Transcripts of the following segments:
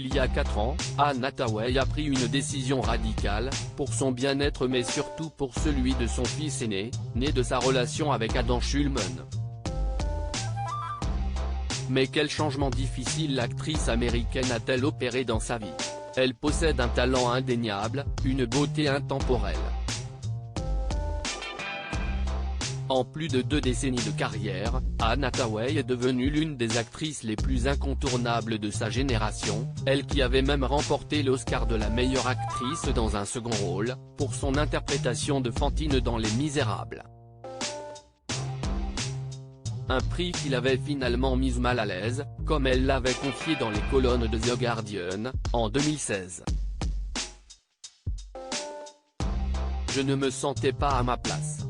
Il y a 4 ans, Anne Hathaway a pris une décision radicale, pour son bien-être mais surtout pour celui de son fils aîné, né de sa relation avec Adam Schulman. Mais quel changement difficile l'actrice américaine a-t-elle opéré dans sa vie? Elle possède un talent indéniable, une beauté intemporelle. En plus de 2 décennies de carrière, Anne Hathaway est devenue l'une des actrices les plus incontournables de sa génération, elle qui avait même remporté l'Oscar de la meilleure actrice dans un second rôle, pour son interprétation de Fantine dans Les Misérables. Un prix qui l'avait finalement mise mal à l'aise, comme elle l'avait confié dans les colonnes de The Guardian, en 2016. Je ne me sentais pas à ma place.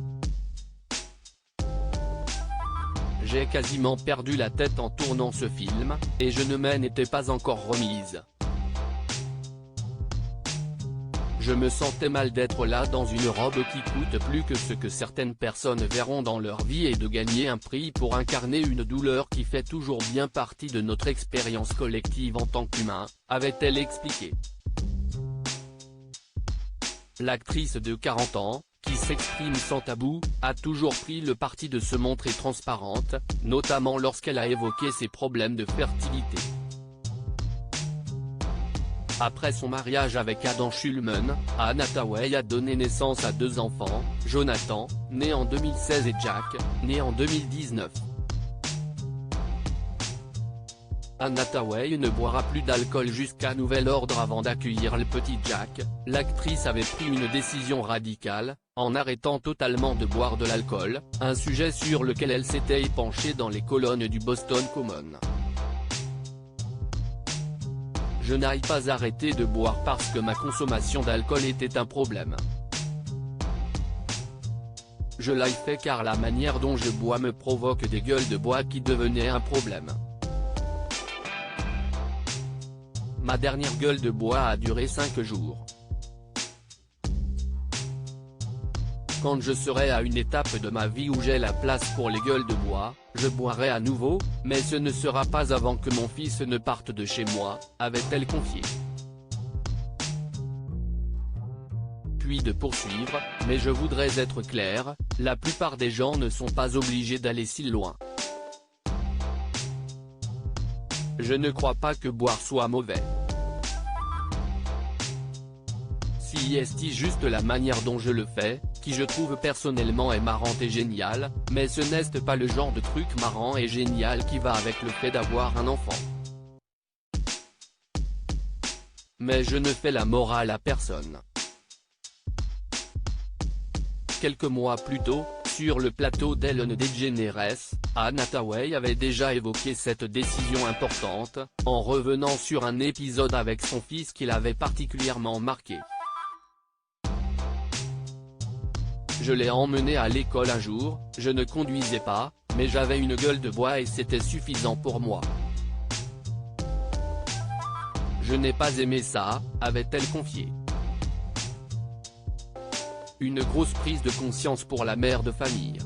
J'ai quasiment perdu la tête en tournant ce film, et je ne m'en étais pas encore remise. Je me sentais mal d'être là dans une robe qui coûte plus que ce que certaines personnes verront dans leur vie et de gagner un prix pour incarner une douleur qui fait toujours bien partie de notre expérience collective en tant qu'humain, avait-elle expliqué. L'actrice de 40 ans, qui s'exprime sans tabou, a toujours pris le parti de se montrer transparente, notamment lorsqu'elle a évoqué ses problèmes de fertilité. Après son mariage avec Adam Schulman, Anne Hathaway a donné naissance à 2 enfants, Jonathan, né en 2016 et Jack, né en 2019. Anne Hathaway ne boira plus d'alcool jusqu'à nouvel ordre avant d'accueillir le petit Jack. L'actrice avait pris une décision radicale, en arrêtant totalement de boire de l'alcool, un sujet sur lequel elle s'était épanchée dans les colonnes du Boston Common. Je n'ai pas arrêté de boire parce que ma consommation d'alcool était un problème. Je l'ai fait car la manière dont je bois me provoque des gueules de bois qui devenaient un problème. Ma dernière gueule de bois a duré 5 jours. Quand je serai à une étape de ma vie où j'ai la place pour les gueules de bois, je boirai à nouveau, mais ce ne sera pas avant que mon fils ne parte de chez moi, avait-elle confié. Puis de poursuivre, mais je voudrais être clair, la plupart des gens ne sont pas obligés d'aller si loin. Je ne crois pas que boire soit mauvais. Si est juste la manière dont je le fais, qui je trouve personnellement est marrante et géniale, mais ce n'est pas le genre de truc marrant et génial qui va avec le fait d'avoir un enfant. Mais je ne fais la morale à personne. Quelques mois plus tôt, sur le plateau d'Ellen DeGeneres, Anne Hathaway avait déjà évoqué cette décision importante, en revenant sur un épisode avec son fils qui l'avait particulièrement marqué. Je l'ai emmené à l'école un jour, je ne conduisais pas, mais j'avais une gueule de bois et c'était suffisant pour moi. Je n'ai pas aimé ça, avait-elle confié. Une grosse prise de conscience pour la mère de famille.